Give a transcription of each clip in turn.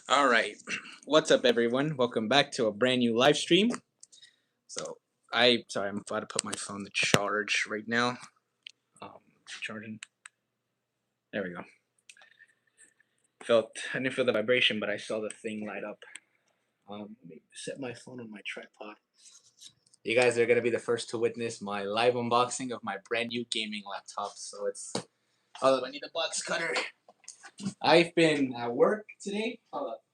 All right, what's up, everyone? Welcome back to a brand new live stream. Sorry, I'm about to put my phone to charge right now. Charging. There we go. I didn't feel the vibration, but I saw the thing light up. Let me set my phone on my tripod. You guys are gonna be the first to witness my live unboxing of my brand new gaming laptop. So it's. Hold up, I need a box cutter. I've been at work today. Hold up.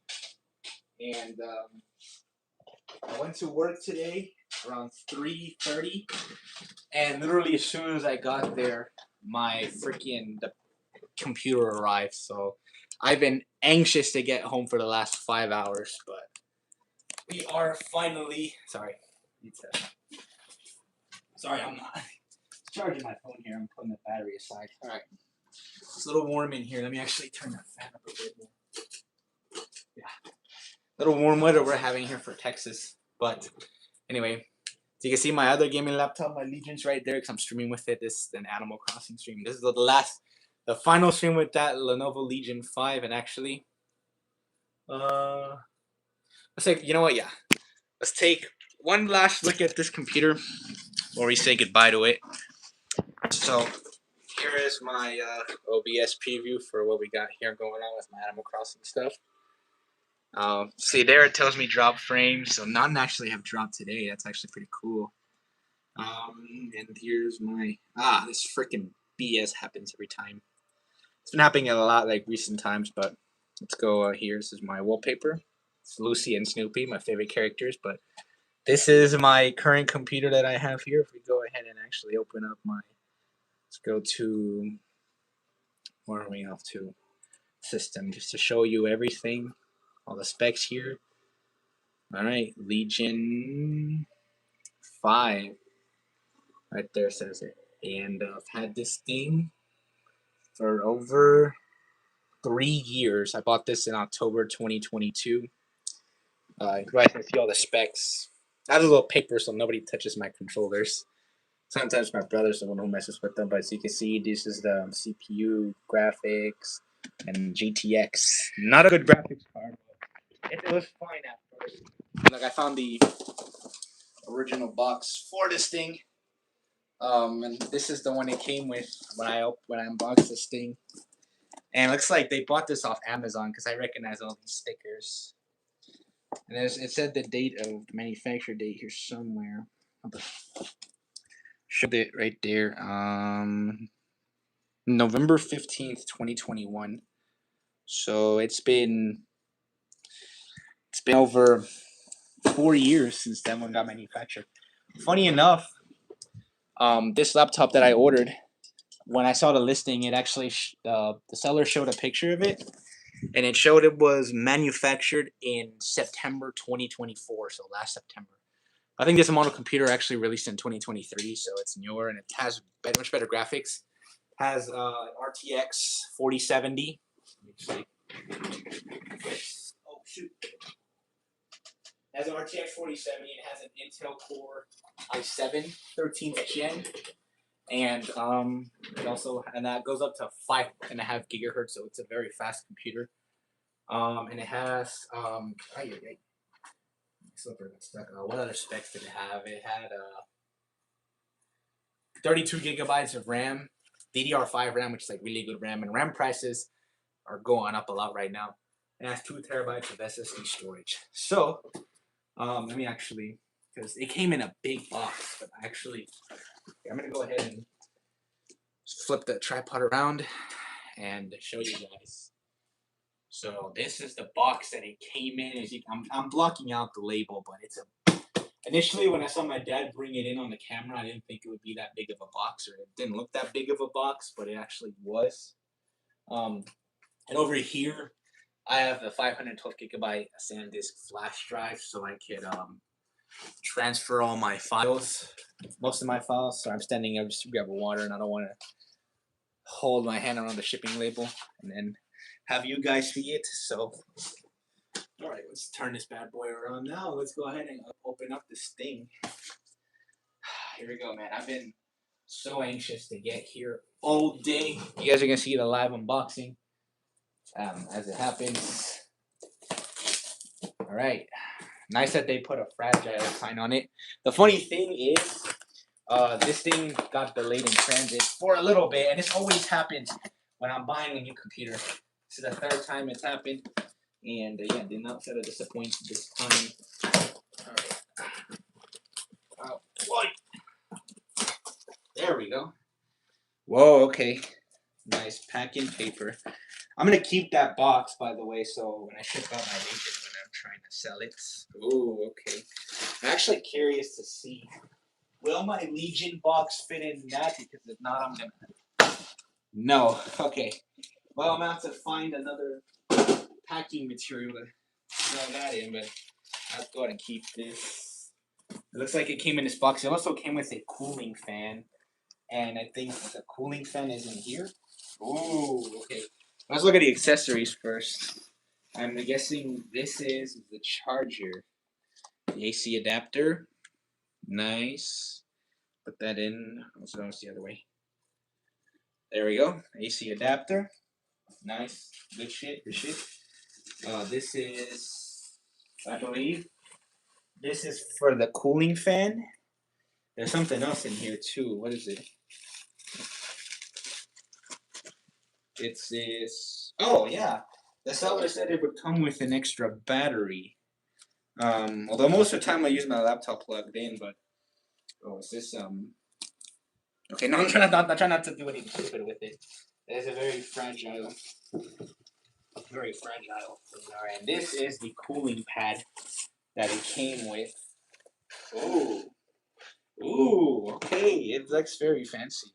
And I went to work today around 3:30, and literally as soon as I got there, my freaking the computer arrived. So I've been anxious to get home for the last 5 hours, but we are finally. Sorry, I'm not charging my phone here. I'm putting the battery aside. All right, it's a little warm in here. Let me actually turn that fan up a bit more. Yeah, little warm weather we're having here for Texas, but anyway. So you can see my other gaming laptop, my Legion's right there because I'm streaming with it. This is an Animal Crossing stream. This is the final stream with that Lenovo Legion 5. And actually, let's say, you know what? Yeah, let's take one last look at this computer before we say goodbye to it. So here is my OBS preview for what we got here going on with my Animal Crossing stuff. See there, it tells me drop frames. So none actually have dropped today. That's actually pretty cool. And here's my this freaking BS happens every time. It's been happening a lot like recent times, but let's go here. This is my wallpaper. It's Lucy and Snoopy, my favorite characters, but this is my current computer that I have here. If we go ahead and actually open up let's go to, where are we off to? System, just to show you everything, all the specs here. All right, Legion 5. Right there says it. And I've had this thing for over 3 years. I bought this in October 2022. You guys can see all the specs. I have a little paper so nobody touches my controllers. Sometimes my brother's the one who messes with them, but as you can see, this is the CPU, graphics, and GTX. Not a good graphics card, but it was fine at first. Like, I found the original box for this thing. And this is the one it came with when I unboxed this thing. And it looks like they bought this off Amazon because I recognize all these stickers. And it said the date of the manufacture date here somewhere. Showed it right there. November 15th, 2021. So it's been over 4 years since that one got manufactured. Funny enough, this laptop that I ordered, when I saw the listing, it actually the seller showed a picture of it, and it showed it was manufactured in September 2024, so last September. I think this model computer actually released in 2023, so it's newer and it has much better graphics. Has RTX 4070. Let me see. Oh shoot! It has an RTX 4070. It has an Intel Core i7 13th gen. And that goes up to 5.5 gigahertz, so it's a very fast computer. And it has what other specs did it have? It had 32 gigabytes of RAM, DDR5 RAM, which is like really good RAM, and RAM prices are going up a lot right now. It has 2 terabytes of SSD storage. So, let me actually, because it came in a big box, but I'm gonna go ahead and flip the tripod around and show you guys. So this is the box that it came in. I'm blocking out the label, but initially when I saw my dad bring it in on the camera, I didn't think it would be that big of a box, or it didn't look that big of a box, but it actually was. And over here, I have a 512 gigabyte SanDisk flash drive, so I could transfer all my files, most of my files. So I'm standing up just to grab a water, and I don't want to hold my hand around the shipping label and then have you guys see it. So, all right, let's turn this bad boy around now. Let's go ahead and open up this thing. Here we go, man. I've been so anxious to get here all day. You guys are gonna see the live unboxing as it happens. All right. Nice that they put a fragile sign on it. The funny thing is, this thing got delayed in transit for a little bit, and this always happens when I'm buying a new computer. This is the third time it's happened, and yeah, did not set a disappoint this time. All right. There we go. Whoa, okay. Nice packing paper. I'm gonna keep that box, by the way, so when I ship out my Legion when I'm trying to sell it. Ooh, okay. I'm actually curious to see, will my Legion box fit in that? Because if not, I'm gonna. No. Okay. Well, I'm gonna have to find another packing material to throw that in, but I'll go ahead and keep this. It looks like it came in this box. It also came with a cooling fan, and I think the cooling fan is in here. Ooh, okay. Let's look at the accessories first. I'm guessing this is the charger. The AC adapter. Nice. Put that in. Also, it's the other way. There we go. AC adapter. Nice. Good shit. Good shit. This is, I believe, this is for the cooling fan. There's something else in here too. What is it? It's this. Oh yeah, the seller said it would come with an extra battery. Although most of the time I use my laptop plugged in, but oh, is this Okay, no, I'm trying not to do anything stupid with it. It is a very fragile thing. All right, this is the cooling pad that it came with. Ooh, ooh, okay, it looks very fancy.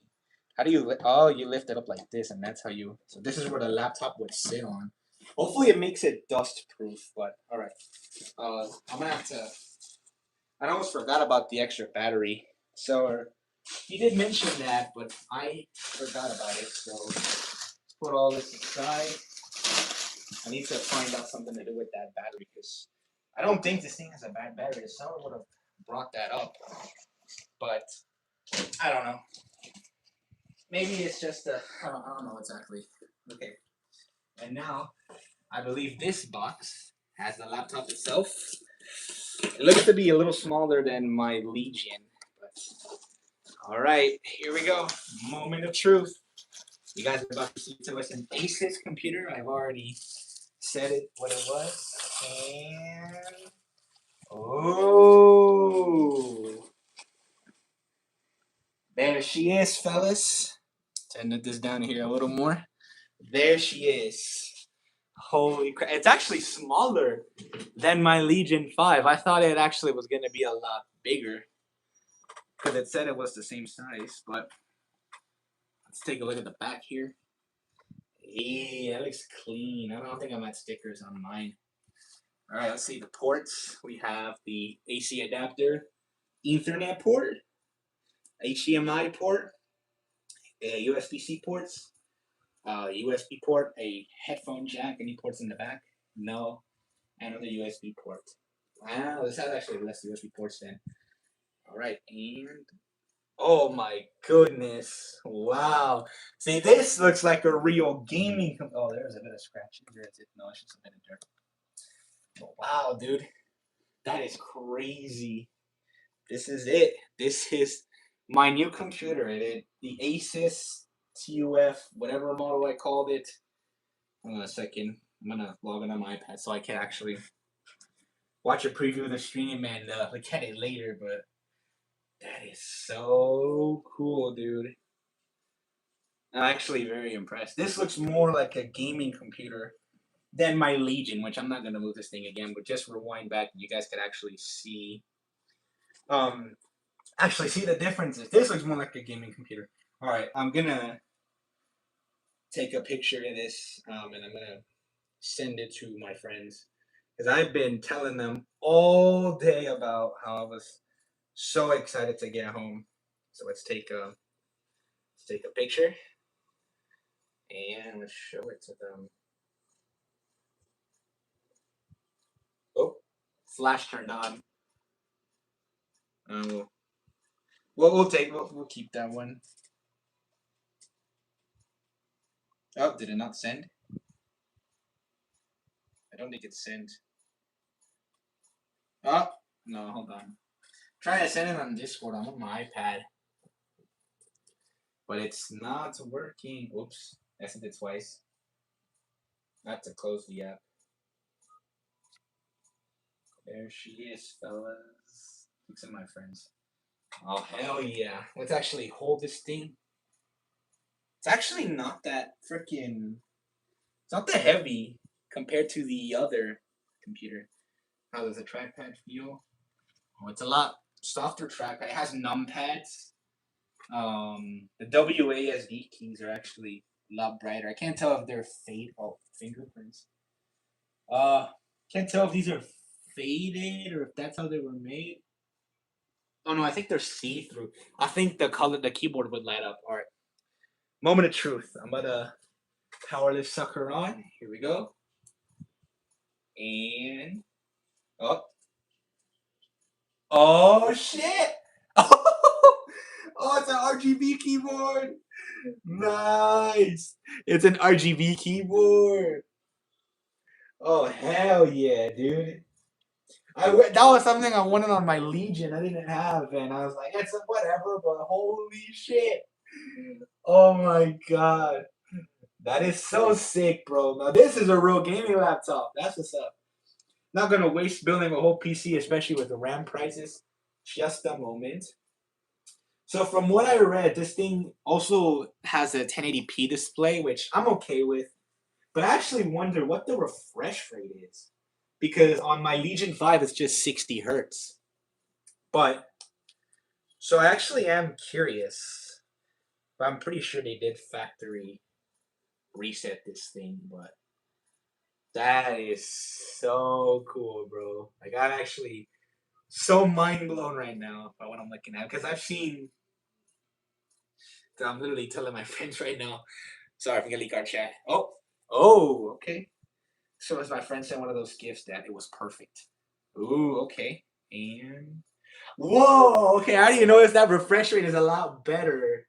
How do you oh, you lift it up like this, and that's how you. So this is where the laptop would sit on. Hopefully, it makes it dust proof. But all right, I'm gonna have to. I almost forgot about the extra battery. So he did mention that, but I forgot about it. So let's put all this aside. I need to find out something to do with that battery because I don't think this thing has a bad battery. Someone would have brought that up, but I don't know. Maybe it's just a. I don't know exactly. Okay. And now I believe this box has the laptop itself. It looks to be a little smaller than my Legion, but all right, here we go. Moment of truth. You guys are about to see to us an ASUS computer. I've already said it what it was, and oh, there she is, fellas. Turn this down here a little more. There she is. Holy crap. It's actually smaller than my Legion 5. I thought it actually was going to be a lot bigger because it said it was the same size, but let's take a look at the back here. Yeah, that looks clean. I don't think I'm at stickers on mine. All right, let's see the ports. We have the AC adapter, Ethernet port, HDMI port, USB-C ports, USB port, a headphone jack. Any ports in the back? No. Another USB port. Wow, this has actually less USB ports then. All right, and oh my goodness! Wow. See, this looks like a real gaming. Oh, there's a bit of scratch. There is it. No, it's just a bit of dirt. Oh, wow, dude, that is crazy. This is it. This is my new computer. The ASUS TUF, whatever model I called it. Hold on a second. I'm gonna log in on my iPad so I can actually watch a preview of the stream and look at it later. But that is so cool, dude. I'm actually very impressed. This looks more like a gaming computer than my Legion, which I'm not gonna move this thing again. But just rewind back, and you guys could actually see. Actually see the differences. This looks more like a gaming computer. All right, I'm gonna take a picture of this, and I'm gonna send it to my friends because I've been telling them all day about how I was so excited to get home. So let's take a picture and let's show it to them. Oh, flash turned on. Well, we'll keep that one. Oh, did it not send? I don't think it sent. Oh, no, hold on. Try to send it on Discord. I'm on my iPad. But it's not working. Oops. I sent it twice. I have to close the app. There she is, fellas. Look at my friends. Oh, hell yeah. Let's actually hold this thing. It's actually not that freaking. It's not that heavy compared to the other computer. How does the trackpad feel? Oh, it's a lot softer trackpad. It has numpads. The WASD keys are actually a lot brighter. I can't tell if they're fingerprints. Can't tell if these are faded or if that's how they were made. Oh no, I think they're see-through. I think the keyboard would light up. All right, moment of truth. I'm gonna power this sucker on. Here we go. And oh, oh shit! Oh, it's an RGB keyboard. Nice. It's an RGB keyboard. Oh hell yeah, dude! That was something I wanted on my Legion. I didn't have, and I was like, it's whatever. But holy shit! Oh my god, that is so sick, bro. Now this is a real gaming laptop. That's what's up. Not gonna waste building a whole PC, especially with the RAM prices. Just a moment. So from what I read, this thing also has a 1080p display, which I'm okay with. But I actually wonder what the refresh rate is. Because on my Legion 5, it's just 60 hertz. But, so I actually am curious. But I'm pretty sure they did factory reset this thing. But that is so cool, bro. Like, I'm actually so mind blown right now by what I'm looking at. Because I've seen. I'm literally telling my friends right now. Sorry, I'm gonna leak our chat. Oh, okay. So as my friend sent one of those gifts that it was perfect. Ooh, okay. And whoa, okay. I didn't notice that refresh rate is a lot better.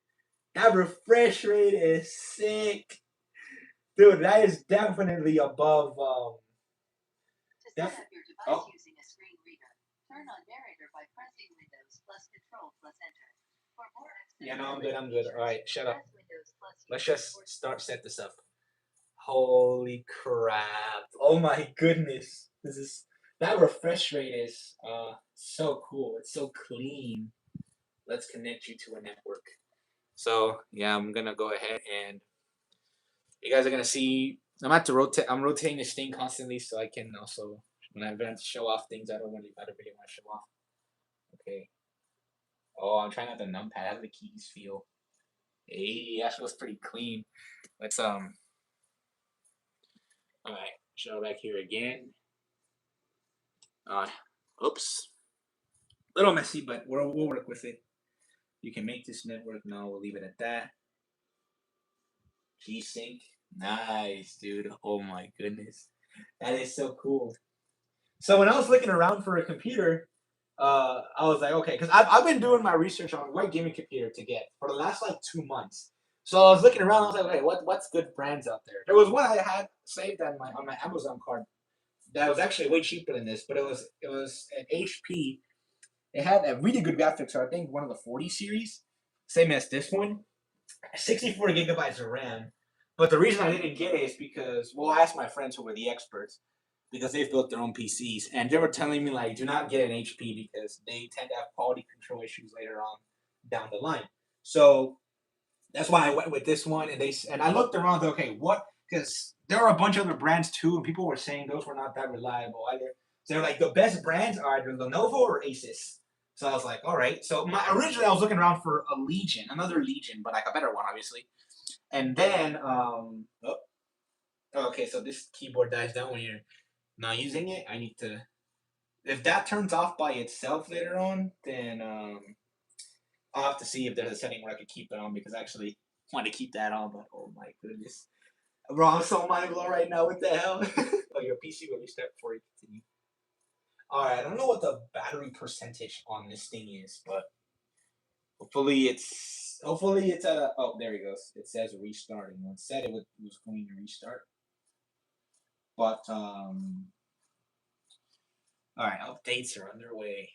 That refresh rate is sick, dude. That is definitely above. To set up your device using a screen reader, turn on narrator by pressing Windows plus Control plus Enter. For more yeah, no, I'm good. I'm good. All right, shut up. Let's just set this up. Holy crap! Oh my goodness! This is that refresh rate is so cool. It's so clean. Let's connect you to a network. So yeah, I'm gonna go ahead and you guys are gonna see. I'm at to rotate. I'm rotating this thing constantly, so I can also when I'm going to show off things I don't really want to show off. Okay. Oh, I'm trying out the numpad. How do the keys feel? Hey, that feels pretty clean. Let's All right, show back here again. Oops. Little messy, but we'll work with it. You can make this network. No, we'll leave it at that. G-Sync. Nice, dude. Oh my goodness. That is so cool. So when I was looking around for a computer, I was like, okay, because I've been doing my research on what gaming computer to get for the last like 2 months. So I was looking around. I was like, okay, what's good brands out there? There was one I had saved on my Amazon card that was actually way cheaper than this, but it was an HP. It had a really good graphics, so I think one of the 40 series, same as this one, 64 gigabytes of RAM. But the reason I didn't get it is because, well, I asked my friends who were the experts because they've built their own PCs, and they were telling me like, do not get an HP because they tend to have quality control issues later on down the line. So that's why I went with this one, and I looked around. Okay, what? Because there are a bunch of other brands too, and people were saying those were not that reliable either. So they're like the best brands are either Lenovo or Asus. So I was like, all right. So originally I was looking around for a Legion, another Legion, but like a better one, obviously. And then okay, so this keyboard dies down when you're not using it. I need to. If that turns off by itself later on, then I'll have to see if there's a setting where I could keep it on because I actually want to keep that on. But oh my goodness, bro, I'm so mind blown right now. What the hell? Oh, your PC will restart before you continue. All right, I don't know what the battery percentage on this thing is, but hopefully it's at a. Oh, there it goes. It says restarting. It said it was going to restart, but Alright, updates are underway.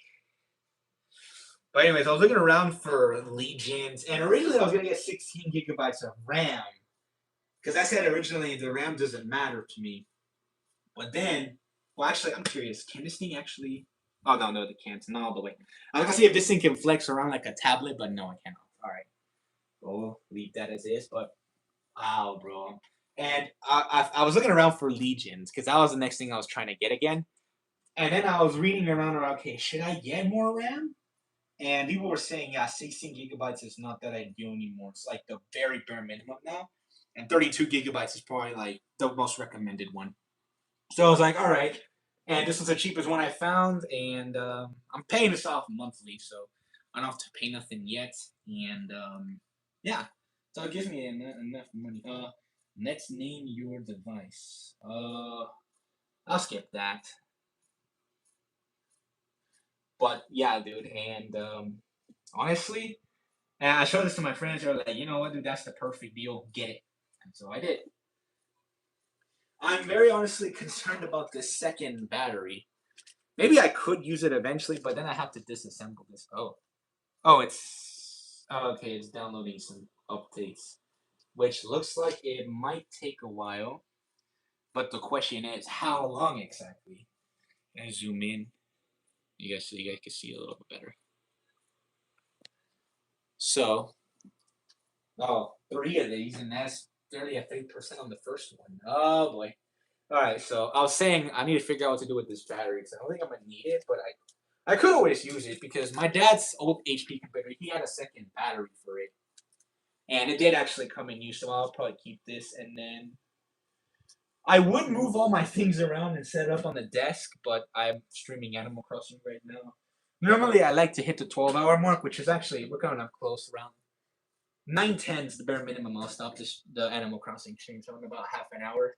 But anyways, I was looking around for Legions, and originally I was gonna get 16 gigabytes of RAM. Because I said originally the RAM doesn't matter to me. But then, well, actually, I'm curious. Can this thing actually? Oh no, it can't. Not all the way. I was gonna see if this thing can flex around like a tablet, but no, it cannot. All right, we'll leave that as is. But wow, bro. And I was looking around for Legions because that was the next thing I was trying to get again. And then I was reading around, okay, should I get more RAM? And people were saying, yeah, 16 gigabytes is not that ideal anymore. It's like the very bare minimum now. And 32 gigabytes is probably like the most recommended one. So I was like, all right. And this was the cheapest one I found. And I'm paying this off monthly. So I don't have to pay nothing yet. And yeah. So it gives me enough money. Next, name your device. I'll skip that. But yeah, dude. And honestly, and I showed this to my friends. They're like, you know what, dude, that's the perfect deal. Get it. And so I did. I'm very honestly concerned about this second battery. Maybe I could use it eventually, but then I have to disassemble this. Oh, it's okay. It's downloading some updates, which looks like it might take a while. But the question is, how long exactly? I zoom in. You guys can see a little bit better. So, 3 of these, and that's 30% on the first one. Oh boy. All right, so I was saying I need to figure out what to do with this battery because I don't think I'm gonna need it, but I could always use it because my dad's old HP computer, he had a second battery for it, and it did actually come in use. So I'll probably keep this, and then I would move all my things around and set it up on the desk, but I'm streaming Animal Crossing right now. Normally, I like to hit the 12-hour mark, which is actually we're coming up close around 9:10 is the bare minimum. I'll stop the Animal Crossing stream, so in about half an hour.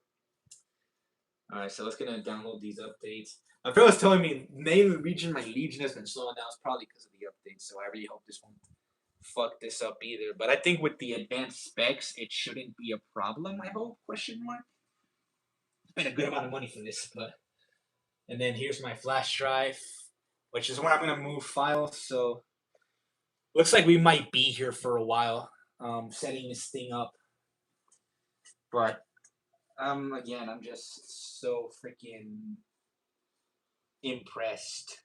All right, so let's get to download these updates. My friend was telling me maybe region my Legion has been slowing down. It's probably because of the updates. So I really hope this won't fuck this up either. But I think with the advanced specs, it shouldn't be a problem. I hope? Question mark. Spent a good amount of money for this, but and then here's my flash drive, which is where I'm gonna move files. So looks like we might be here for a while, setting this thing up. But again, I'm just so freaking impressed.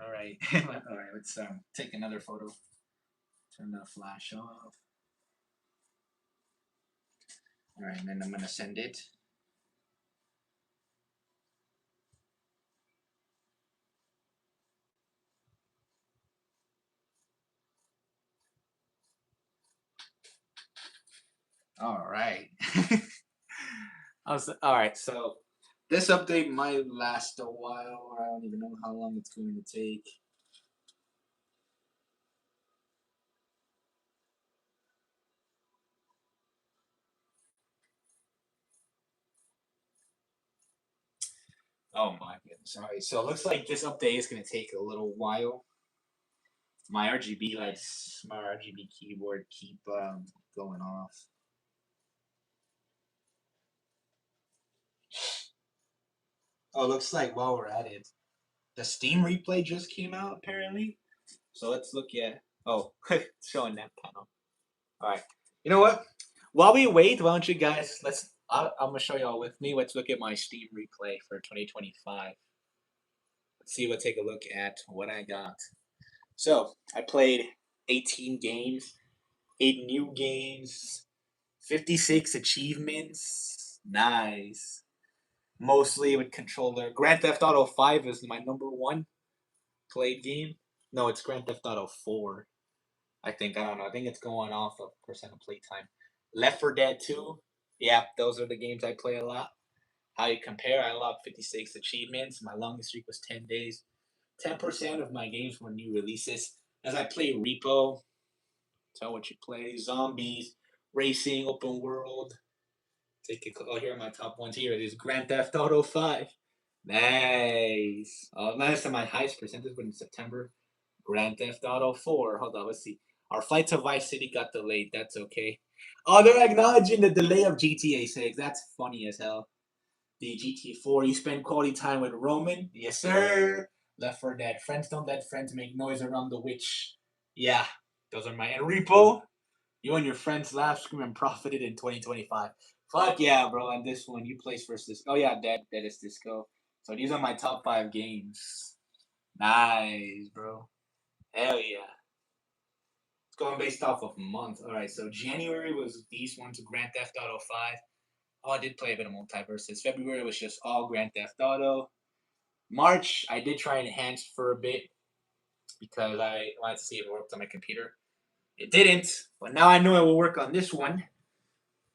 All right, all right. Let's take another photo. Turn the flash off. All right, and then I'm gonna send it. All right. All right. So this update might last a while. I don't even know how long it's going to take. Oh my goodness. All right. So it looks like this update is going to take a little while. My RGB lights, my RGB keyboard keep going off. Oh, looks like while we're at it, the Steam replay just came out apparently. So let's look at. Oh, it's showing that panel. All right. You know what? While we wait, why don't you guys I'm gonna show y'all with me. Let's look at my Steam replay for 2025. Let's see. Take a look at what I got. So I played 18 games, 8 new games, 56 achievements. Nice. Mostly with controller. Grand Theft Auto 5 is my #1 played game. No, it's Grand Theft Auto 4. I think. I don't know. I think it's going off of percent of playtime. Left 4 Dead 2. Yeah, those are the games I play a lot. How you compare? I logged 56 achievements. My longest streak was 10 days. 10% of my games were new releases. As I play Repo, tell what you play. Zombies, racing, open world. Here are my top ones. Here it is. Grand Theft Auto 5. Nice. Last time my highest percentage was in September. Grand Theft Auto 4. Hold on, let's see. Our flight to Vice City got delayed. That's okay. Oh, they're acknowledging the delay of GTA 6. That's funny as hell. the GTA 4. You spend quality time with Roman. Yes, sir. Left 4 Dead. Friends don't let friends make noise around the witch. Yeah, those are my. And Repo, you and your friends laugh, scream, and profited in 2025. Fuck yeah, bro. And this one, you placed first this. Oh, yeah, Dead is Disco. So these are my top 5 games. Nice, bro. Hell yeah. It's going based off of month. All right, so January was these ones, Grand Theft Auto 5. Oh, I did play a bit of Multiverses. February was just all Grand Theft Auto. March, I did try Enhanced for a bit because I wanted to see if it worked on my computer. It didn't, but now I know it will work on this one.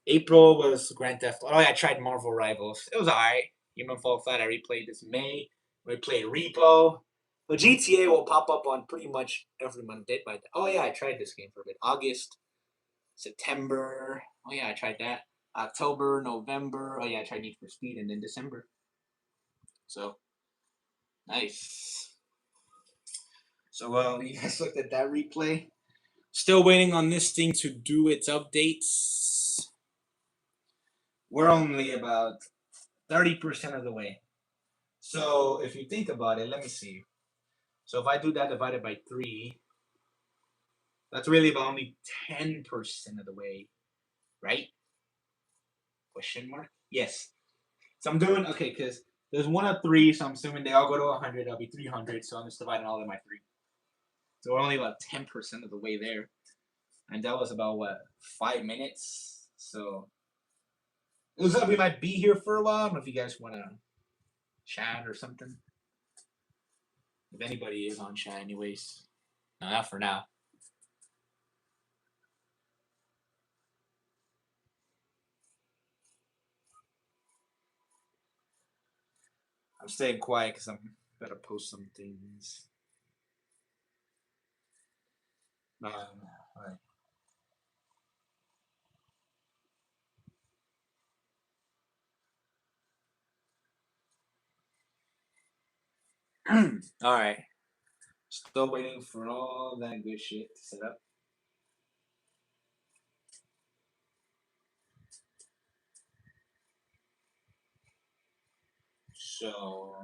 April was Grand Theft Auto. Oh, yeah, I tried Marvel Rivals. It was alright. Human Fall Flat, I replayed this May. We played Repo. But GTA will pop up on pretty much every month. Dead by Day. Oh, yeah, I tried this game for a bit. August, September. Oh, yeah, I tried that. October, November. Oh, yeah, I tried Need for Speed. And then December. So, nice. So, you guys looked at that replay. Still waiting on this thing to do its updates. We're only about 30% of the way. So if you think about it, let me see. So if I do that divided by 3, that's really about only 10% of the way, right? Question mark? Yes. So I'm doing, okay, because there's 1 of 3, so I'm assuming they all go to 100. That'll be 300, so I'm just dividing all of my 3. So we're only about 10% of the way there. And that was about, what, 5 minutes? So it looks like we might be here for a while. I don't know if you guys want to chat or something. If anybody is on chat anyways. No, not for now. I'm staying quiet because I'm better post some things. All right. All right. Still waiting for all that good shit to set up. So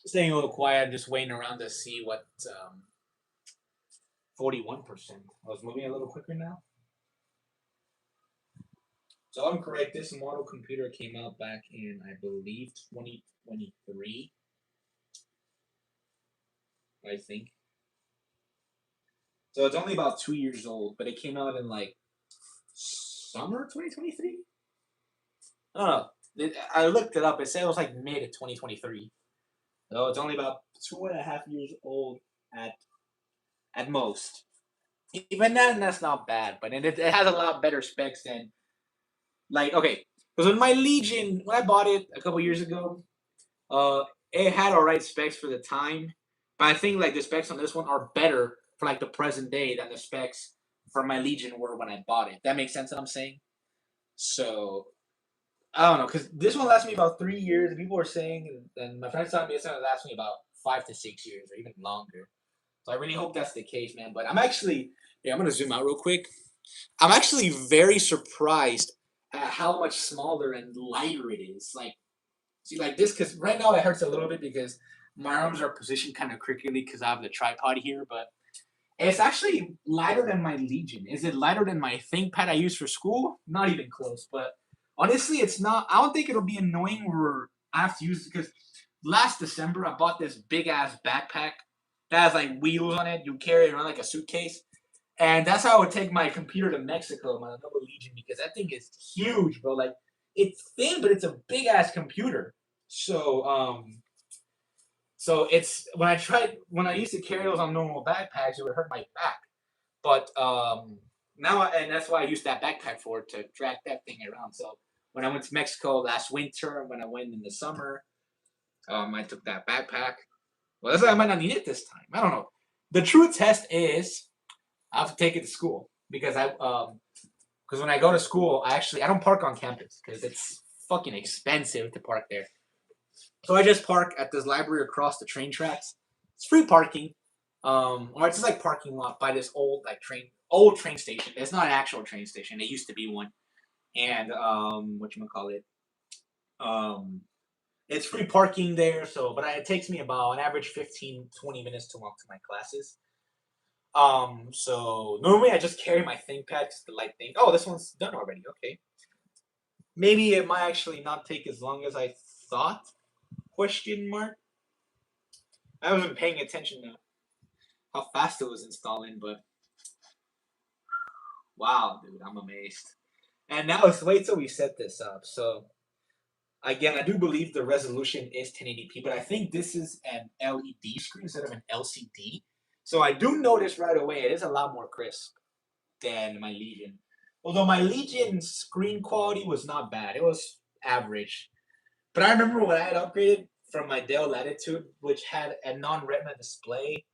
staying a little quiet, just waiting around to see what 41%. I was moving a little quicker now. So I'm correct. This model computer came out back in, I believe, 2023. I think. So it's only about 2 years old, but it came out in like summer 2023. I don't know. I looked it up. It said it was like mid of 2023. So it's only about 2.5 years old at most. Even then, that's not bad. But it has a lot better specs than like okay. Because when my Legion, when I bought it a couple years ago, it had alright specs for the time. But I think like the specs on this one are better for like the present day than the specs for my Legion were when I bought it. That makes sense. What I'm saying. So I don't know, because this one lasts me about 3 years. People were saying, and my friends told me it's gonna last me about 5 to 6 years or even longer. So I really hope that's the case, man. But I'm actually, yeah, I'm gonna zoom out real quick. I'm actually very surprised at how much smaller and lighter it is. Like, see, like this, because right now it hurts a little bit because my arms are positioned kind of crookedly because I have the tripod here, but it's actually lighter than my Legion. Is it lighter than my ThinkPad I use for school? Not even close. But honestly, it's not. I don't think it'll be annoying where I have to use it because last December I bought this big ass backpack that has like wheels on it. You carry it around like a suitcase. And that's how I would take my computer to Mexico, my Lenovo Legion, because that thing is huge, bro. Like it's thin, but it's a big ass computer. So it's when I used to carry those on normal backpacks, it would hurt my back. But and that's why I used that backpack for to drag that thing around. So when I went to Mexico last winter, when I went in the summer, I took that backpack. Well, that's why I might not need it this time. I don't know. The true test is I have to take it to school because because when I go to school, I don't park on campus because it's fucking expensive to park there. So I just park at this library across the train tracks. It's free parking. Or it's just like parking lot by this old old train station. It's not an actual train station. It used to be one. And whatchamacallit? Um it's free parking there, so but it takes me about an average 15-20 minutes to walk to my classes. So normally I just carry my ThinkPad just to like think, oh, this one's done already. Okay. Maybe it might actually not take as long as I thought. Question mark. I wasn't paying attention to how fast it was installing, but wow, dude, I'm amazed. And now let's wait till we set this up. So again, I do believe the resolution is 1080p, but I think this is an LED screen instead of an LCD. So I do notice right away it is a lot more crisp than my Legion. Although my Legion screen quality was not bad, it was average. But I remember when I had upgraded from my Dell Latitude, which had a non-retina display,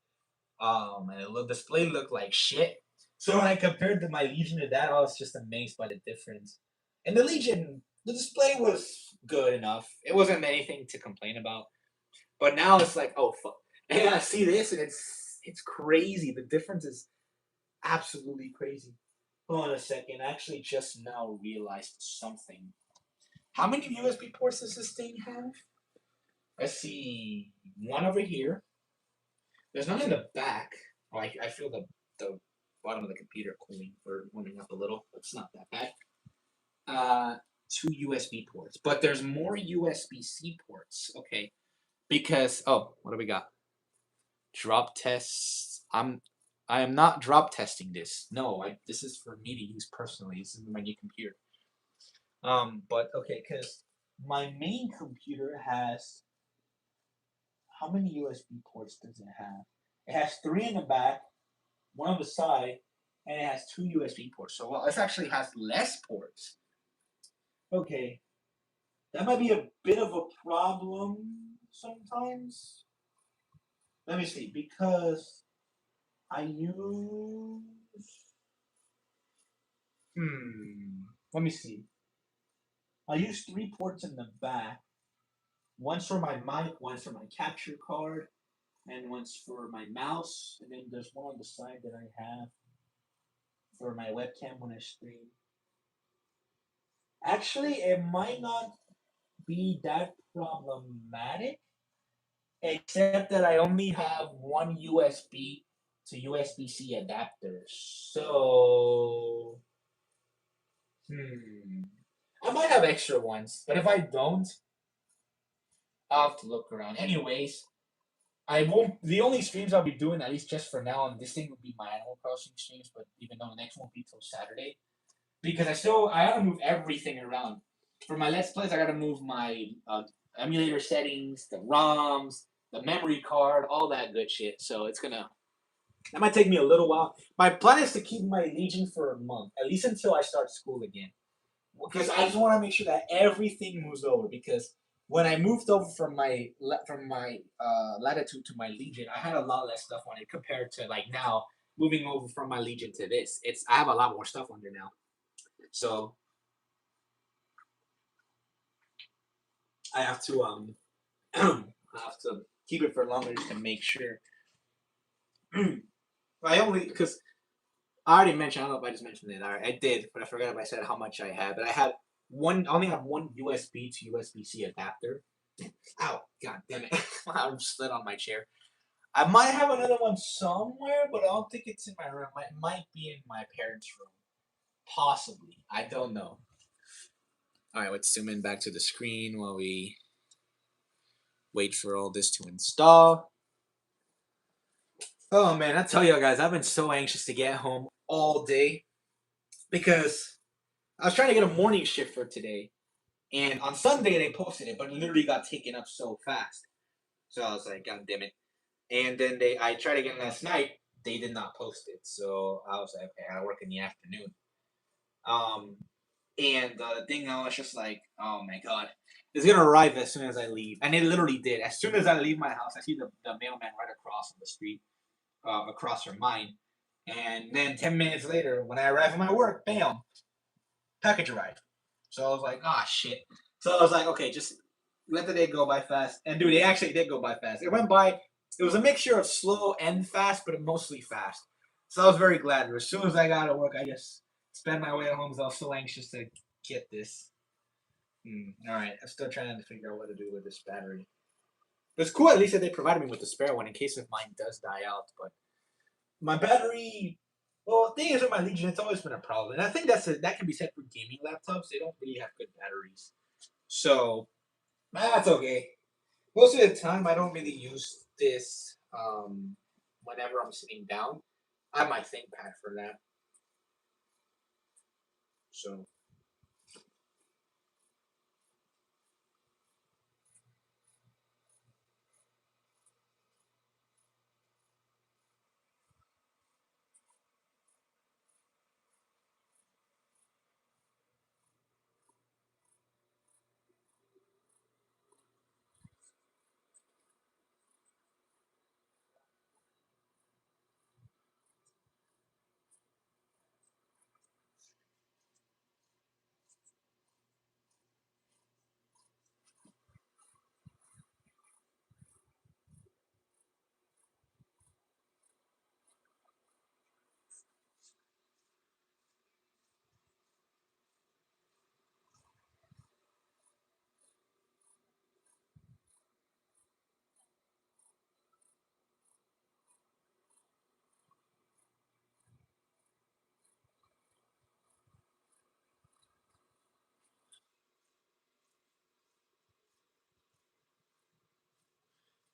and the display looked like shit. So when I compared my Legion to that, I was just amazed by the difference. And the Legion, the display was good enough. It wasn't anything to complain about. But now it's like, oh fuck. And I see this and it's crazy. The difference is absolutely crazy. Hold on a second. I actually just now realized something. How many USB ports does this thing have? Let's see. One over here. There's none in the back. Oh, I feel the bottom of the computer cooling or warming up a little. It's not that bad. Two USB ports, but there's more USB-C ports. Okay, because what do we got? Drop tests. I am not drop testing this. No, this is for me to use personally. This is my new computer. But okay, because my main computer has how many USB ports does it have? It has three in the back, one on the side, and it has two USB ports. So well, this actually has less ports. Okay, that might be a bit of a problem sometimes. Let me see, because I use. Let me see. I use three ports in the back. One's for my mic, one's for my capture card, and one's for my mouse. And then there's one on the side that I have for my webcam when I stream. Actually, it might not be that problematic, except that I only have one USB to USB-C adapter. So, I might have extra ones, but if I don't, I'll have to look around. Anyways, I won't. The only streams I'll be doing, at least just for now, on this thing would be my Animal Crossing streams. But even though the next one won't be till Saturday, because I gotta move everything around. For my Let's Plays, I gotta move my emulator settings, the ROMs, the memory card, all that good shit. So that might take me a little while. My plan is to keep my Legion for a month, at least until I start school again, because I just want to make sure that everything moves over. Because when I moved over from my Latitude to my Legion, I had a lot less stuff on it compared to like now moving over from my Legion to this. I have a lot more stuff on there now. So I have to I have to keep it for longer just to make sure. I only because I already mentioned. I don't know if I just mentioned it. I did, but I forgot if I said how much I had. But I had one. I only have one USB to USB-C adapter. Ow! God damn it! I'm slid on my chair. I might have another one somewhere, but I don't think it's in my room. It might be in my parents' room. Possibly. I don't know. All right, let's zoom in back to the screen while we wait for all this to install. Oh man, I tell you guys, I've been so anxious to get home all day because I was trying to get a morning shift for today, and on Sunday they posted it, but it literally got taken up so fast. So I was like, God damn it! And then I tried again last night. They did not post it, so I was like, okay, I gotta work in the afternoon. And the thing I was just like, oh my god, it's gonna arrive as soon as I leave, and it literally did. As soon as I leave my house, I see the mailman right across on the street, across from mine, and then 10 minutes later, when I arrive at my work, bam, package arrived. So I was like, ah, shit. So I was like, okay, just let the day go by fast. And dude, it actually did go by fast. It went by. It was a mixture of slow and fast, but mostly fast. So I was very glad. As soon as I got to work, I just spent my way home. 'Cause I was so anxious to get this. All right, I'm still trying to figure out what to do with this battery. But it's cool at least that they provided me with the spare one in case if mine does die out. But my battery. Well, the thing is with my Legion, it's always been a problem, and I think that can be said for gaming laptops. They don't really have good batteries, so that's okay. Most of the time, I don't really use this whenever I'm sitting down. I have my ThinkPad for that. So,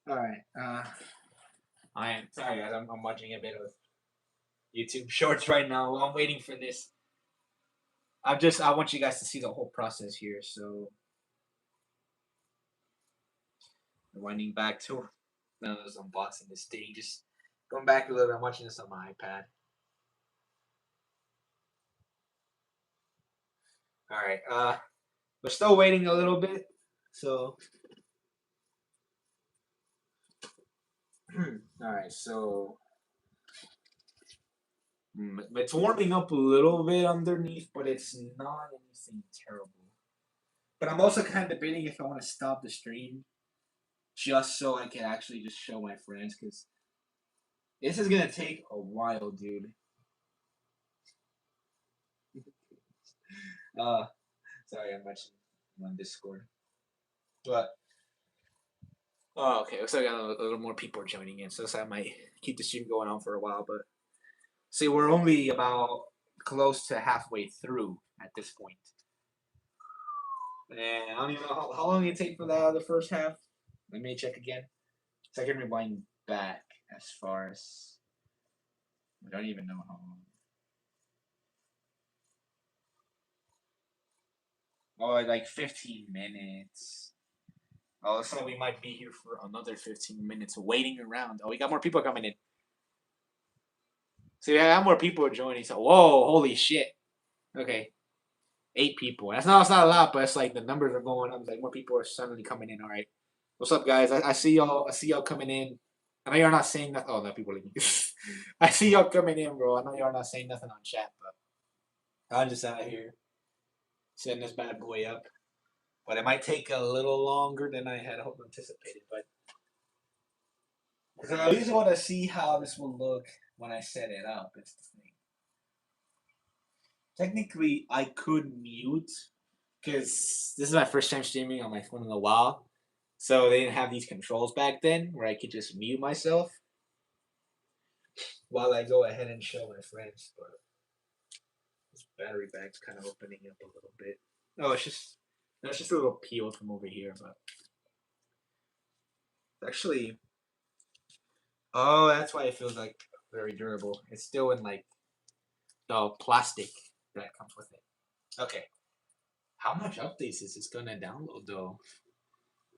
all right. I am sorry, guys. I'm watching a bit of YouTube Shorts right now. While I'm waiting for this. I want you guys to see the whole process here. So, winding back to I was unboxing this thing. Just going back a little bit. I'm watching this on my iPad. All right. We're still waiting a little bit. So, all right. So it's warming up a little bit underneath, but it's not anything terrible. But I'm also kind of debating if I want to stop the stream just so I can actually just show my friends because this is gonna take a while, dude. Uh, sorry, I'm watching on Discord. But oh, okay. Looks like I got a little more people joining in, so I might keep the stream going on for a while. But see, we're only about close to halfway through at this point. And I don't even know how long it take for the first half. Let me check again. So I can rewind back as far as I don't even know how long. Oh, like 15 minutes. Oh, so we might be here for another 15 minutes waiting around. Oh, we got more people coming in. So yeah, I got more people joining. So whoa, holy shit. Okay. 8 people. That's not a lot, but it's like the numbers are going up. It's like more people are suddenly coming in. All right. What's up, guys? I see y'all. I see y'all coming in. I know you're not saying that. Oh, no, people leaving. I see y'all coming in, bro. I know you're not saying nothing on chat, but I'm just out here setting this bad boy up. But it might take a little longer than I had anticipated. But because I at least want to see how this will look when I set it up. It's the thing. Technically, I could mute because this is my first time streaming on my phone in a while. So they didn't have these controls back then where I could just mute myself while I go ahead and show my friends. But this battery bag's kind of opening up a little bit. Oh, it's just a little peeled from over here, but actually, oh, that's why it feels like very durable. It's still in like the plastic that comes with it. Okay, how much updates is this gonna download though?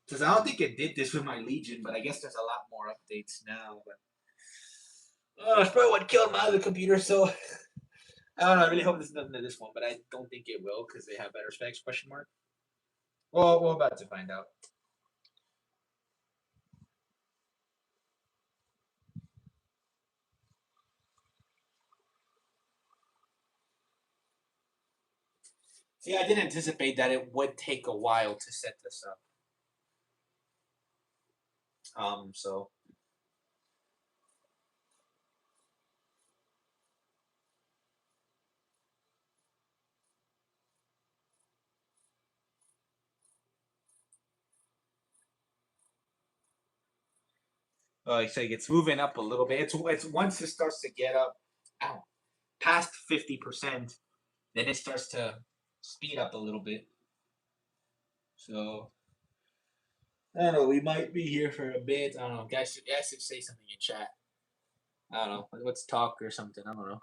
Because I don't think it did this with my Legion, but I guess there's a lot more updates now. But it's probably what killed my other computer. So I don't know. I really hope this is nothing to this one, but I don't think it will because they have better specs. Question mark. Well, we're about to find out. See, I didn't anticipate that it would take a while to set this up. So it's like it's moving up a little bit. It's once it starts to get up, ow, past 50%, then it starts to speed up a little bit. So I don't know. We might be here for a bit. I don't know. Guys should say something in chat. I don't know. Let's talk or something. I don't know.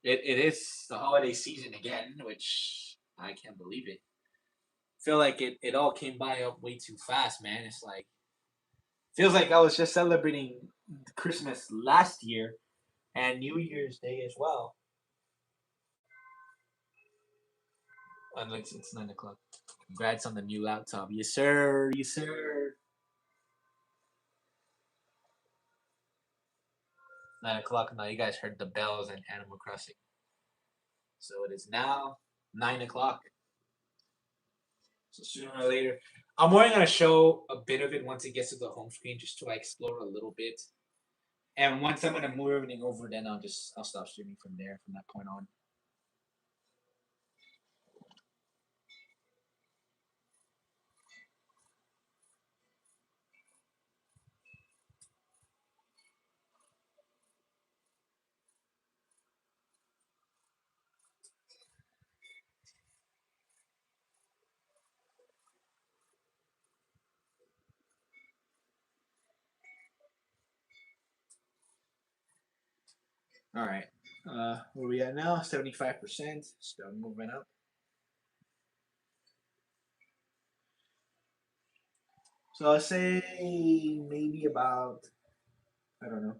It is the holiday season again, which I can't believe it. Feel like it all came by up way too fast, man. It's like feels like I was just celebrating Christmas last year and New Year's Day as well. And it's 9 o'clock. Congrats on the new laptop, yes sir, yes sir. 9 o'clock now. You guys heard the bells and Animal Crossing. So it is now 9 o'clock. So sooner or later, I'm only gonna show a bit of it once it gets to the home screen, just to explore a little bit. And once I'm gonna move everything over, then I'll stop streaming from there from that point on. All right. Where we at now? 75%. Still moving up. So I'll say maybe about, I don't know.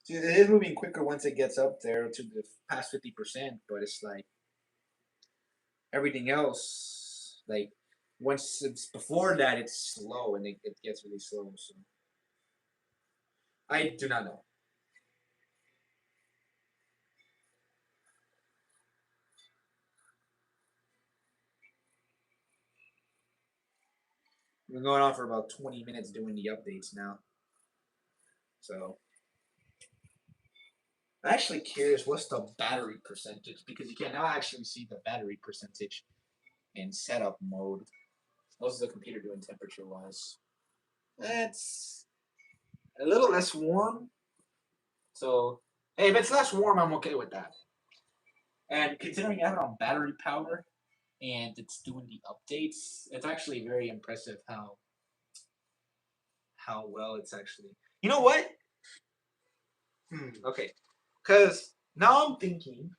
See, it is moving quicker once it gets up there to the past 50%, but it's like everything else, like once it's before that, it's slow and it gets really slow. So I do not know. We've been going on for about 20 minutes doing the updates now. So I'm actually curious what's the battery percentage, because you can now actually see the battery percentage in setup mode. What's the computer doing temperature wise? It's a little less warm. So hey, if it's less warm, I'm okay with that. And considering I have it on battery power and it's doing the updates, it's actually very impressive how well it's actually. You know what? Okay, because now I'm thinking.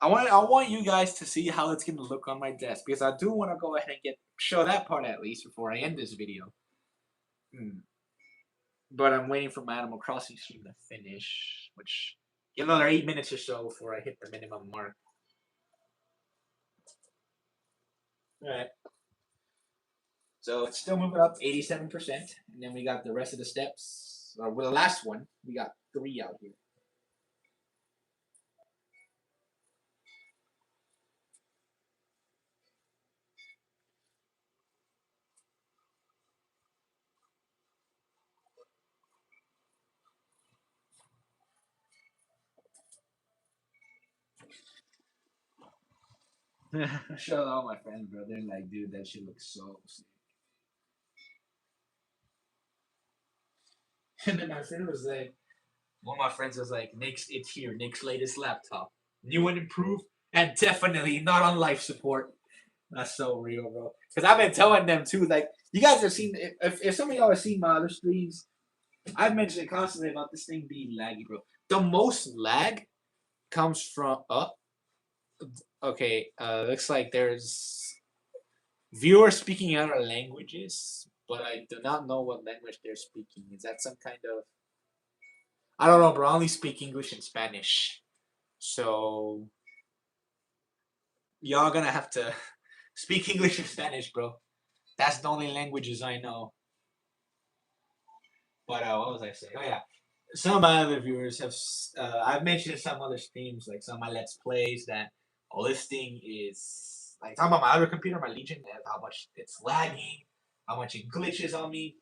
I want you guys to see how it's gonna look on my desk, because I do want to go ahead and show that part at least before I end this video. But I'm waiting for my Animal Crossing stream to finish, which another 8 minutes or so before I hit the minimum mark. All right. So it's still moving up 87%, and then we got the rest of the steps. Well, the last one, we got 3 out here. I showed all my friends, bro. They're like, dude, that shit looks so sick. And then my friend was like, one of my friends was like, Nick's, it's here. Nick's latest laptop. New and improved, and definitely not on life support. That's so real, bro. Because I've been telling them too, like, you guys have seen, if some of y'all have seen my other streams, I've mentioned it constantly about this thing being laggy, bro. The most lag comes from, okay, looks like there's viewers speaking other languages, but I do not know what language they're speaking. Is that some kind of, I don't know, bro. I only speak English and Spanish. So y'all gonna have to speak English and Spanish, bro. That's the only languages I know. But what was I saying? Oh yeah, some of my other viewers have. I've mentioned some other streams, like some of my Let's Plays, that all this thing is like talking about my other computer, my Legion, and how much it's lagging, how much it glitches on me.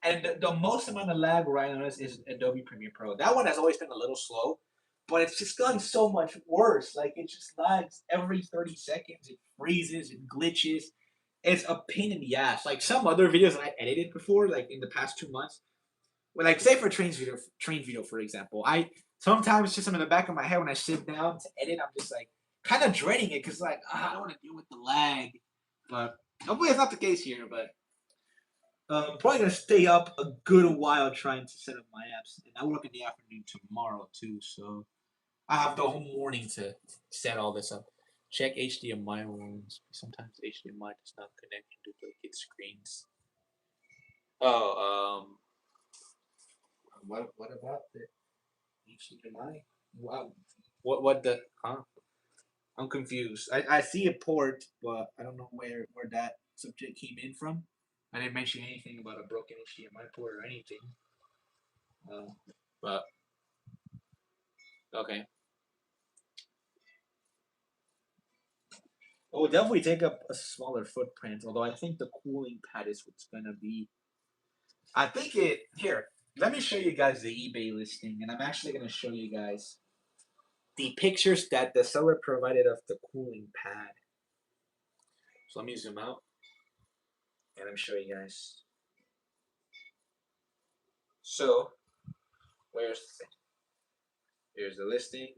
And the most amount of lag right on this is Adobe Premiere Pro. That one has always been a little slow, but it's just gotten so much worse. Like it just lags every 30 seconds. It freezes, it glitches. It's a pain in the ass. Like some other videos that I edited before, like in the past 2 months, well, like say for train video for example, I sometimes just in the back of my head when I sit down to edit, I'm just like kind of dreading it because like I don't want to deal with the lag. But hopefully it's not the case here. But I'm probably gonna stay up a good while trying to set up my apps, and I work in the afternoon tomorrow too, so I have the whole morning to set all this up. Check HDMI ones. Sometimes HDMI does not connect to duplicate screens. Oh, what about the HDMI? Wow. What the huh? I'm confused. I see a port, but I don't know where that subject came in from. I didn't mention anything about a broken HDMI port or anything. But okay. It will definitely take up a smaller footprint, although I think the cooling pad is what's gonna be. I think it here. Let me show you guys the eBay listing, and I'm actually gonna show you guys the pictures that the seller provided of the cooling pad. So let me zoom out, and I'm showing you guys. So here's the listing.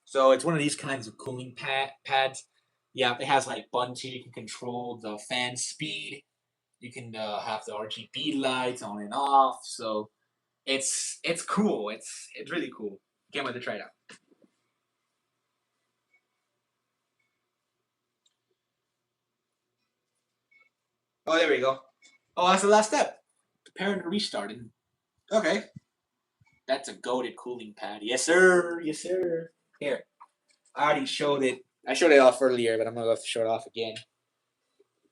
So it's one of these kinds of cooling pads. Yeah, it has like buttons here. You can control the fan speed. You can have the RGB lights on and off. So it's cool. It's really cool. Can't wait to try it out. Oh, there we go. Oh, that's the last step. Preparing to restart it. Okay. That's a goated cooling pad. Yes, sir. Yes, sir. Here. I already showed it. I showed it off earlier, but I'm gonna go show it off again.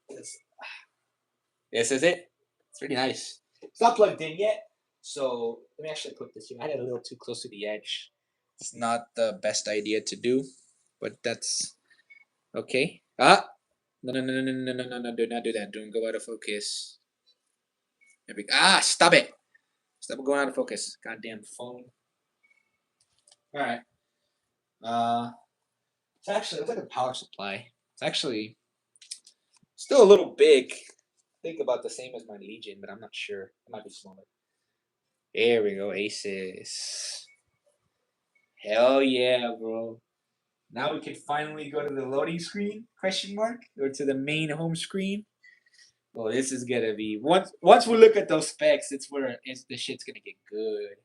This is it. It's pretty nice. It's not plugged in yet, so let me actually put this here. I had it a little too close to the edge. It's not the best idea to do, but that's okay. Ah, no! Do not do that. Don't go out of focus. There we go. Ah, stop it! Stop going out of focus. Goddamn phone. All right. It's like a power supply. It's actually still a little big. I think about the same as my Legion, but I'm not sure. It might be smaller. There we go, ASUS. Hell yeah, bro. Now we can finally go to the loading screen, question mark, or to the main home screen. Well, this is gonna be once we look at those specs, it's where the shit's gonna get good.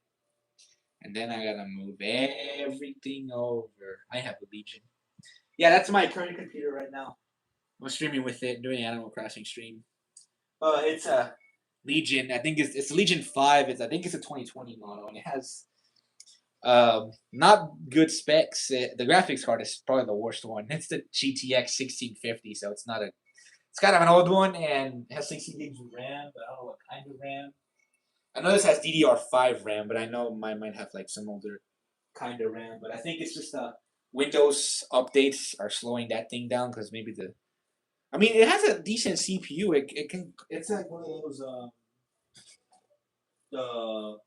And then I gotta move everything over. I have a Legion. Yeah, that's my current computer right now. I'm streaming with it, doing Animal Crossing stream. It's a Legion. I think it's Legion 5. I think it's a 2020 model, and it has not good specs. The graphics card is probably the worst one. It's the GTX 1650, so it's not a. It's kind of an old one, and it has 60 gigs of RAM, but I don't know what kind of RAM. I know this has DDR5 RAM, but I know mine might have like some older kind of RAM. But I think it's just Windows updates are slowing that thing down because maybe the. I mean, it has a decent CPU. It can. It's like one of those. Hold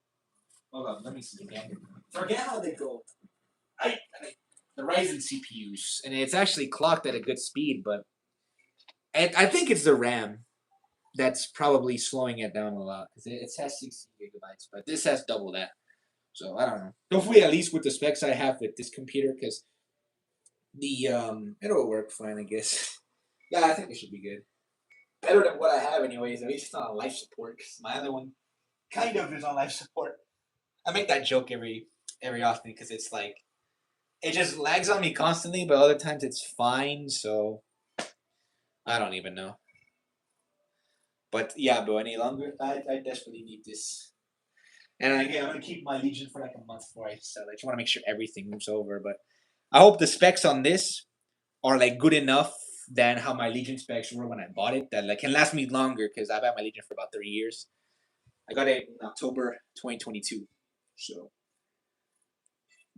on, let me see again. Forget how they go. The Ryzen CPUs, and it's actually clocked at a good speed, but I think it's the RAM that's probably slowing it down a lot because it has 60 gigabytes, but this has double that. So I don't know. Hopefully, at least with the specs I have with this computer, because the it'll work fine, I guess. Yeah, I think it should be good. Better than what I have, anyways. At least it's not on life support. Cause my other one kind of is on life support. I make that joke every often because it's like it just lags on me constantly, but other times it's fine. So I don't even know. But yeah, bro, any longer, I desperately need this. And again, I'm gonna keep my Legion for like a month before I sell it. I just want to make sure everything moves over. But I hope the specs on this are like good enough than how my Legion specs were when I bought it. That like can last me longer because I've had my Legion for about 3 years. I got it in October 2022. So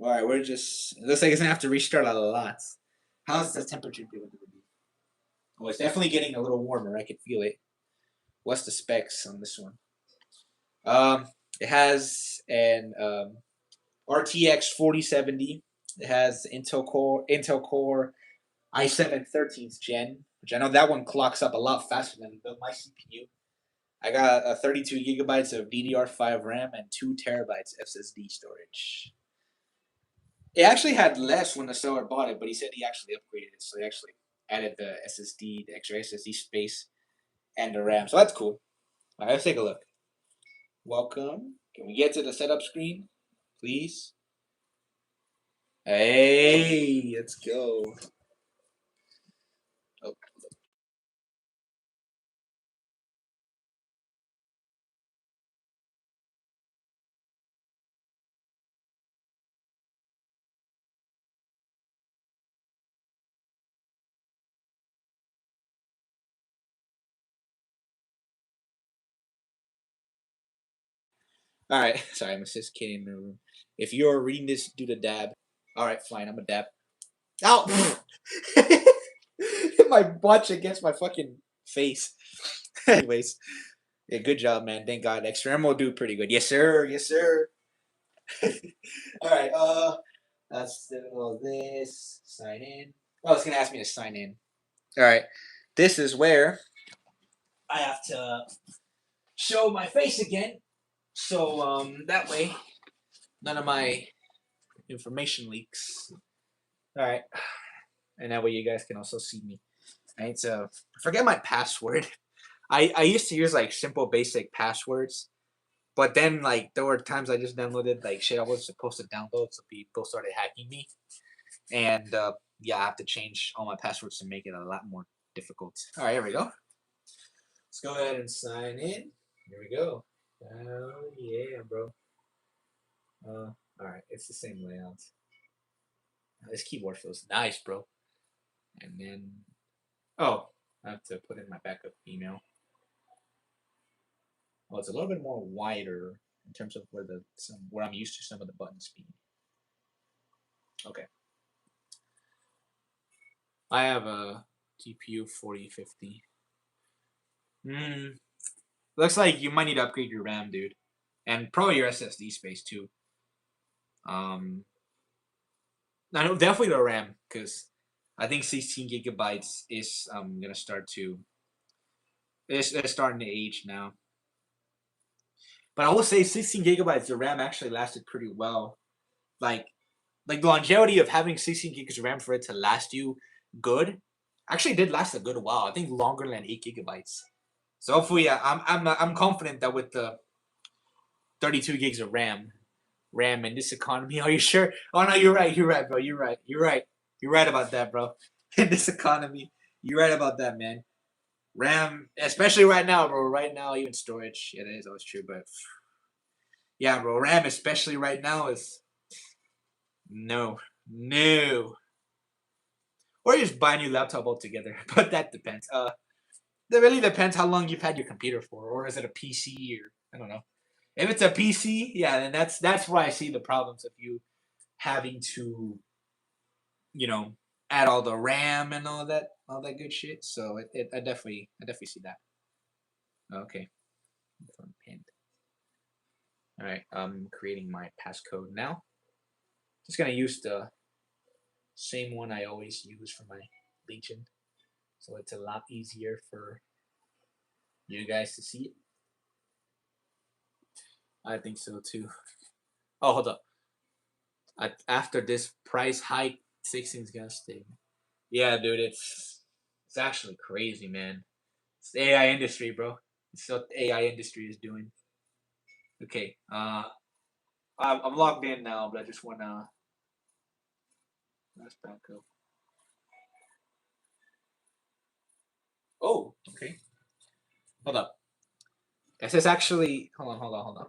All right, we're just. It looks like it's gonna have to restart a lot. How's the temperature doing to be? Oh, it's definitely getting a little warmer. I can feel it. What's the specs on this one? It has an RTX 4070. It has Intel Core i7 13th gen, which I know that one clocks up a lot faster than my CPU. I got 32 gigabytes of DDR5 RAM and 2 terabytes SSD storage. It actually had less when the seller bought it, but he said he actually upgraded it, so he actually added the SSD, the extra SSD space, and the RAM. So that's cool. All right, let's take a look. Welcome. Can we get to the setup screen, please? Hey, let's go. Oh. All right, sorry, I'm just kidding in the room. If you're reading this, do the dab. All right, fine, I'm a dab. Ow! Hit my bunch against my fucking face. Anyways, yeah, good job, man. Thank God. Extra ammo do pretty good. Yes, sir. Yes, sir. All right. Let's do all this. Sign in. Oh, it's gonna ask me to sign in. All right. This is where I have to show my face again, so that way none of my information leaks. All right, and that way you guys can also see me. All right. So I forget my password. I used to use like simple basic passwords. But then, like, there were times I just downloaded like shit I wasn't supposed to download, so people started hacking me, and yeah, I have to change all my passwords to make it a lot more difficult. All right, here we go. Let's go ahead and sign in. Here we go. Oh yeah, bro. All right, it's the same layout. This keyboard feels nice, bro. And then, oh, I have to put in my backup email. Oh, it's a little bit more wider in terms of where I'm used to some of the buttons being. Okay. I have a GPU 4050. Looks like you might need to upgrade your RAM, dude, and probably your SSD space too. Um, I know definitely the RAM because I think 16 gigabytes is gonna start to it's starting to age now. But I will say 16 gigabytes the RAM actually lasted pretty well. Like like the longevity of having 16 gigs of RAM for it to last you good actually did last a good while. I think longer than 8 gigabytes. So hopefully, yeah, I'm confident that with the 32 gigs of RAM in this economy. Are you sure? Oh no, you're right. You're right, bro. You're right. You're right. You're right about that, bro. In this economy, you're right about that, man. RAM, especially right now, bro. Right now, even storage. Yeah, that is always true, but yeah, bro. RAM, especially right now, is no, no. Or you just buy a new laptop altogether. But that depends. That really depends how long you've had your computer for, or is it a PC, or I don't know. If it's a PC, yeah, then that's why I see the problems of you having to, you know, add all the RAM and all that good shit. So I definitely see that. Okay, pinned. All right, I'm creating my passcode now. Just gonna use the same one I always use for my Legion, so it's a lot easier for you guys to see it. I think so too. Oh, hold up. After this price hike, 16 is gonna stay. Yeah, dude, it's actually crazy, man. It's the AI industry, bro. It's what the AI industry is doing. Okay, I'm logged in now, but I just wanna let's back up. Oh, okay. Hold up. It says actually. Hold on.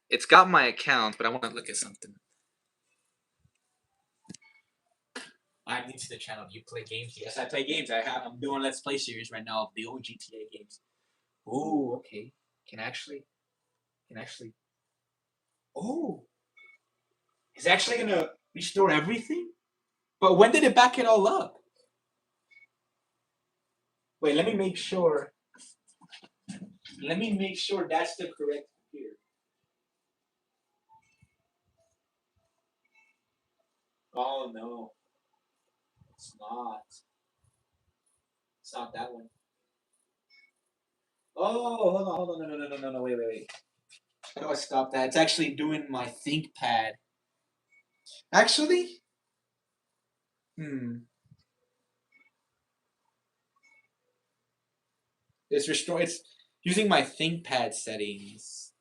It's got my account, but I want to look at something. I'm new to the channel. Do you play games? Yes, I play games. I'm doing Let's Play series right now of the old GTA games. Oh, okay. Can actually. Oh, It's actually gonna restore everything? But when did it back it all up? Wait, let me make sure. Let me make sure that's the correct computer. Oh no, it's not. It's not that one. Oh, hold on, no, wait. How do I stop that? It's actually doing my ThinkPad. Actually, hmm, it's restore. It's using my ThinkPad settings.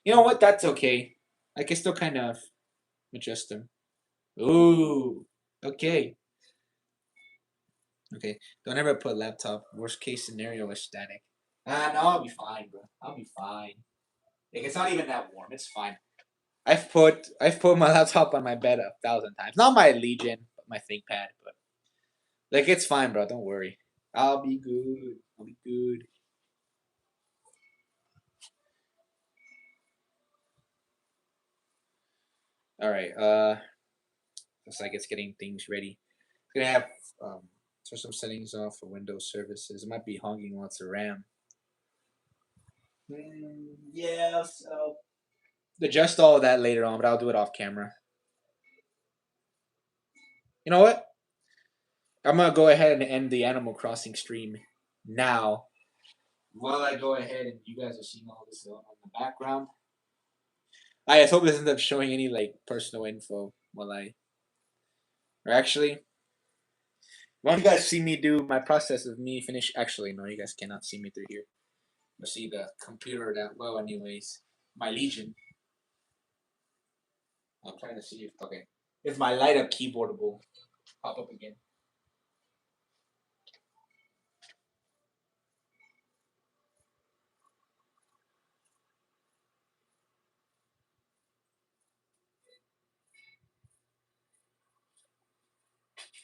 You know what? That's okay. I can still kind of adjust them. Ooh, okay, okay. Don't ever put laptop. Worst case scenario is static. Ah, no, I'll be fine, bro. I'll be fine. Like, it's not even that warm. It's fine. I've put my laptop on my bed 1,000 times. Not my Legion, but my ThinkPad. But like it's fine, bro. Don't worry. I'll be good. I'll be good. All right. Looks like it's getting things ready. Gonna have turn some settings off for Windows services. It might be hogging lots of RAM. Yeah. So adjust all of that later on, but I'll do it off camera. You know what? I'm gonna go ahead and end the Animal Crossing stream now. While I go ahead and you guys are seeing all this going on in the background. I just hope this ends up showing any like personal info while I, or actually, why don't you guys see me do my process of me finish? Actually, no, you guys cannot see me through here. You'll see the computer that well, anyways. My Legion. I'm trying to see if okay, if my light up keyboard will pop up again.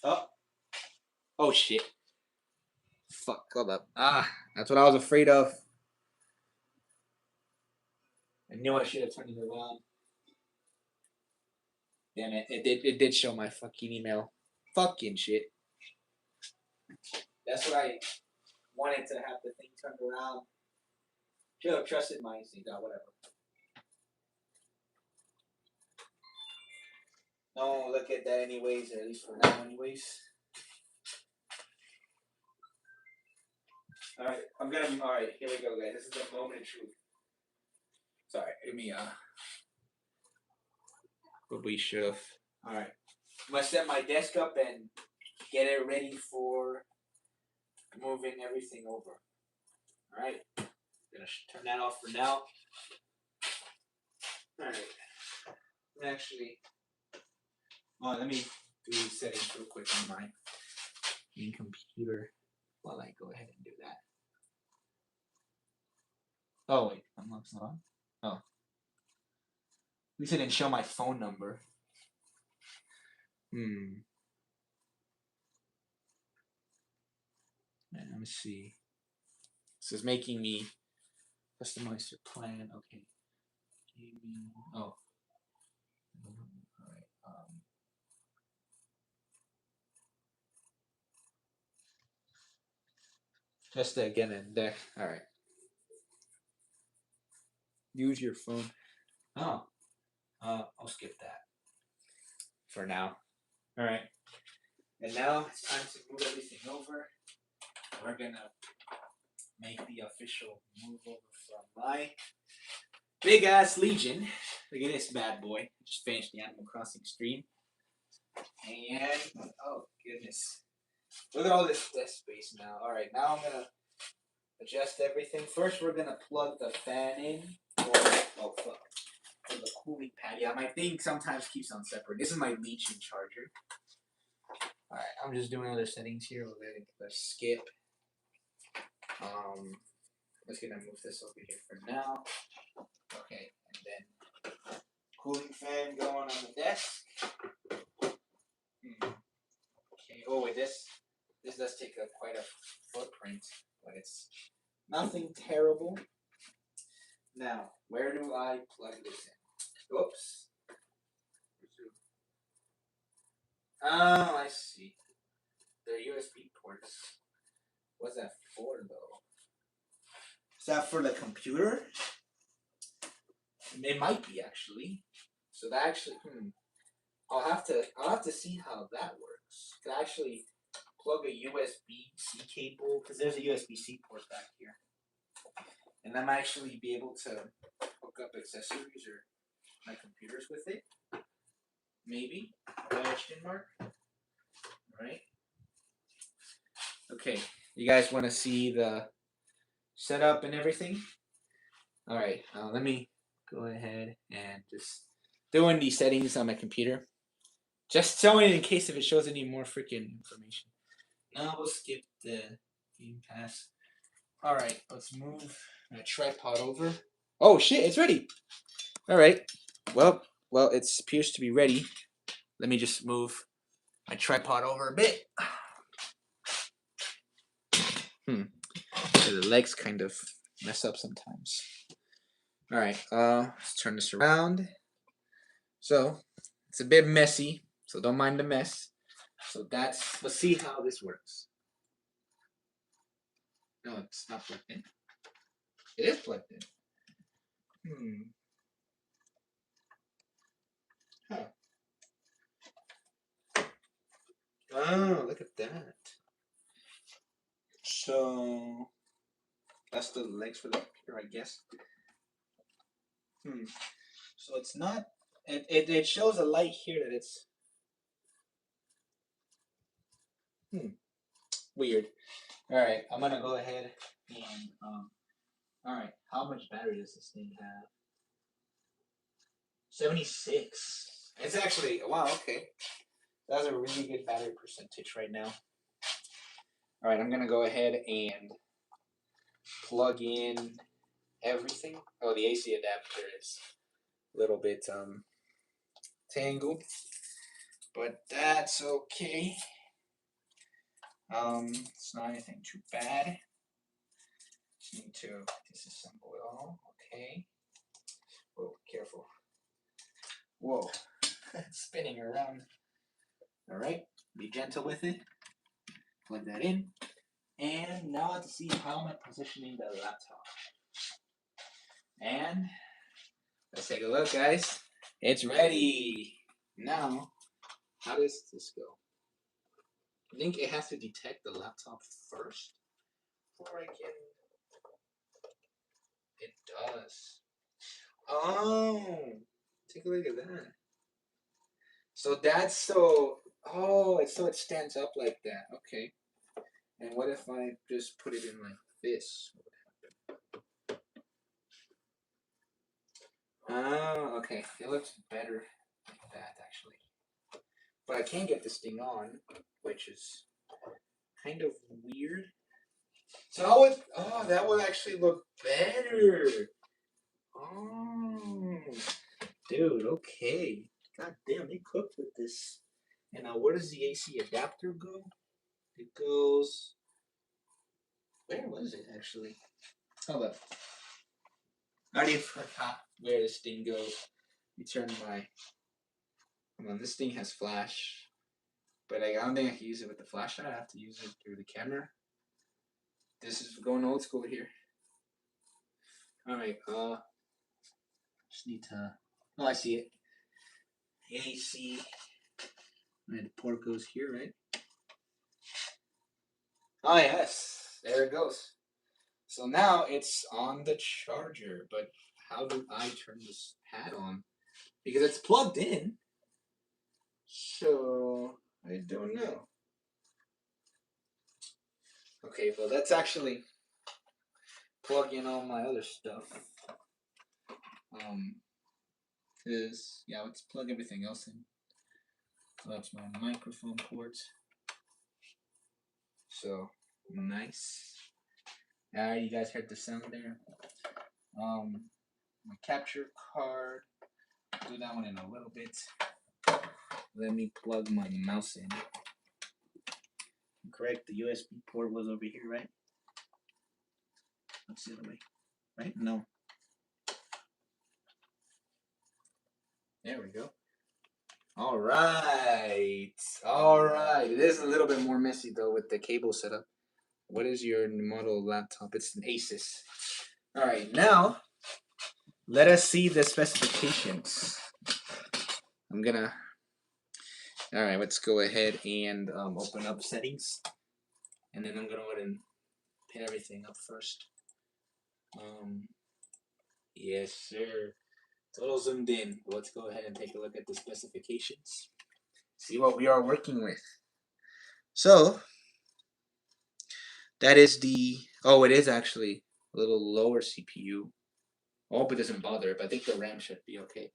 Oh, oh shit! Fuck, hold up. Ah, that's what I was afraid of. I knew I should have turned it around. Damn it! It did show my fucking email. Fucking shit. That's what I wanted to have the thing turned around. Should have trusted my instinct. Oh, whatever. No, look at that anyways, or at least for now anyways. Alright, alright, here we go guys. This is the moment of truth. Sorry, let me but we should have. Alright. I'm gonna set my desk up and get it ready for moving everything over. Alright. Gonna turn that off for now. Alright. Actually, let me do these settings real quick on my main computer while I go ahead and do that. Oh wait, unlock's not on. Oh. At least it didn't show my phone number. Let me see. This is making me customize your plan. Okay. Oh. Alright. Just again and there. Alright. Use your phone. Oh. I'll skip that for now. Alright. And now it's time to move everything over. We're gonna make the official move over from my big ass Legion. Look at this bad boy. Just finished the Animal Crossing stream. And oh goodness. Look at all this desk space now. Alright, now I'm gonna adjust everything. First we're gonna plug the fan in. Oh fuck. For the cooling pad. Yeah, my thing sometimes keeps on separate. This is my Legion charger. Alright, I'm just doing other settings here. Let's skip. Let's gonna move this over here for now. Okay, and then cooling fan going on the desk. Okay. Oh wait, this does take up quite a footprint, but it's nothing terrible. Now, where do I plug this in? Oops. Oh, I see. They're USB ports. What's that for, though? Is that for the computer? It might be actually. So that actually, I'll have to see how that works. Could I actually plug a USB-C cable because there's a USB-C port back here, and I might actually be able to hook up accessories or my computers with it. Maybe. Question mark. All right. Okay. You guys want to see the setup and everything? All right. Let me go ahead and just doing these settings on my computer. Just showing in case if it shows any more freaking information. Now we'll skip the Game Pass. All right, let's move my tripod over. Oh shit, it's ready. All right. Well, it appears to be ready. Let me just move my tripod over a bit. So the legs kind of mess up sometimes. All right. Let's turn this around. So it's a bit messy, so don't mind the mess. So let's see how this works. No, it's not plugged in. It is plugged in. Huh. Oh, look at that. So that's the legs for the computer, I guess. So it's not. It shows a light here that it's. Weird. All right, I'm gonna go ahead and All right, how much battery does this thing have? 76. It's actually wow. Okay, that's a really good battery percentage right now. All right, I'm gonna go ahead and plug in everything. Oh, the AC adapter is a little bit tangled, but that's okay. It's not anything too bad. Just need to disassemble it all. Okay. Whoa, careful. Whoa, it's spinning around. All right, be gentle with it. Plug that in. And now I have to see how am I positioning the laptop. And let's take a look, guys. It's ready. Now, how does this go? I think it has to detect the laptop first before I can. It does. Oh, take a look at that. So that's so. Oh, it's so it stands up like that. Okay. And what if I just put it in like this? Oh, okay. It looks better like that, actually. But I can't get this thing on, which is kind of weird. So that would actually look better. Oh, dude, okay. God damn, they cooked with this. And now, where does the AC adapter go? It goes. Where was it actually? Hold up. I already forgot where this thing goes. You turn my. Well, this thing has flash, but I don't think I can use it with the flashlight. I have to use it through the camera. This is going old school here. All right. Just need to. Oh, I see it. AC. Right, the port goes here, right? Oh yes, there it goes. So now it's on the charger, but how do I turn this pad on? Because it's plugged in. So I don't know. Okay, well let's actually plug in all my other stuff. Cause yeah, let's plug everything else in. So that's my microphone port. So nice. Alright, you guys heard the sound there. My capture card. I'll do that one in a little bit. Let me plug my mouse in. Correct, the USB port was over here, right? That's the other way, right? No. There we go. All right. All right. It is a little bit more messy though with the cable setup. What is your model laptop? It's an ASUS. All right. Now, let us see the specifications. I'm gonna. All right. Let's go ahead and open up settings, and then I'm gonna go ahead and pin everything up first. Um, yes, sir. It's a little zoomed in. Let's go ahead and take a look at the specifications. See what we are working with. So that is the. Oh, it is actually a little lower CPU. I hope it doesn't bother, but I think the RAM should be okay.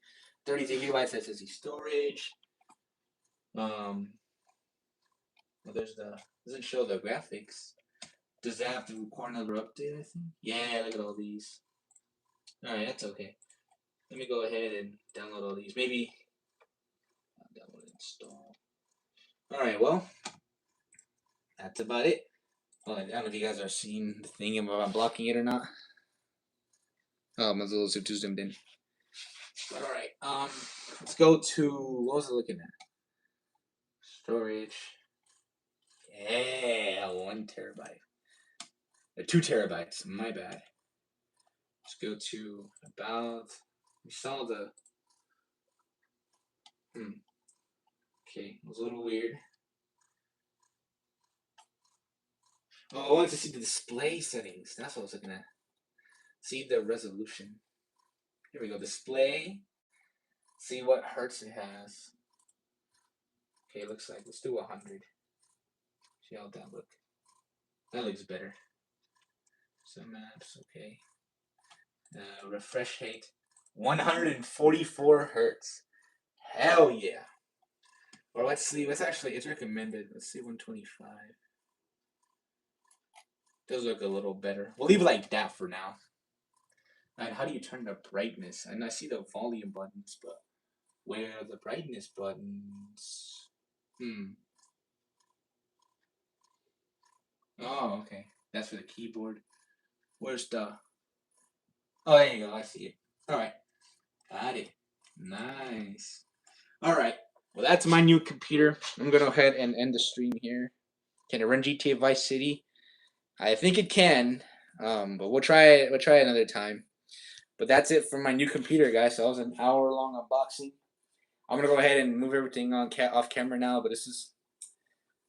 33 gigabytes SSD storage. Um, well, there's the doesn't show the graphics. Does that have to require another update? I think. Yeah, look at all these. All right, that's okay. Let me go ahead and download all these. Maybe download and install. All right, well, that's about it. Well, I don't know if you guys are seeing the thing about I'm blocking it or not. Oh, my little too zoomed in. But all right, let's go to what was I looking at? Storage. Yeah, 1 terabyte. 2 terabytes. My bad. Let's go to about. We saw the. Okay, it was a little weird. Oh, I wanted to see the display settings. That's what I was looking at. See the resolution. Here we go. Display. See what hertz it has. Okay, looks like let's do 100. See how that look. That looks better. Some maps. Okay. Refresh rate. 144 hertz. Hell yeah. Or let's see. Let's actually. It's recommended. Let's see 125. Does look a little better. We'll leave it like that for now. Alright, how do you turn the brightness? And I see the volume buttons, but where are the brightness buttons? Oh, okay. That's for the keyboard. Where's the... Oh, there you go. I see it. Alright. Got it. Nice. Alright. Well, that's my new computer. I'm going to go ahead and end the stream here. Can it run GTA Vice City? I think it can. But we'll try it. We'll try it another time. But that's it for my new computer, guys. So that was an hour-long unboxing. I'm gonna go ahead and move everything on off camera now. But this is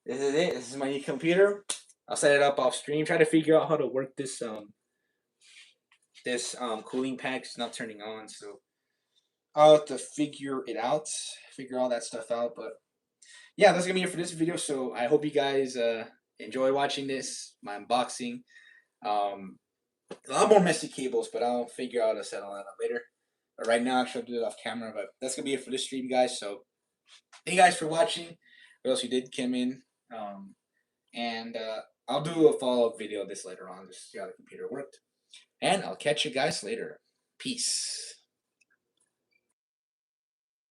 it. This is my new computer. I'll set it up off stream. Try to figure out how to work this cooling pack. It's not turning on, so I'll have to figure it out. Figure all that stuff out. But yeah, that's gonna be it for this video. So I hope you guys enjoy watching this my unboxing. A lot more messy cables, but I'll figure out how to set all that up later. But right now, actually, I'll do it off camera. But that's gonna be it for this stream, guys. So thank you guys for watching. For those who did come in, and I'll do a follow-up video of this later on, just see how the computer worked. And I'll catch you guys later. Peace.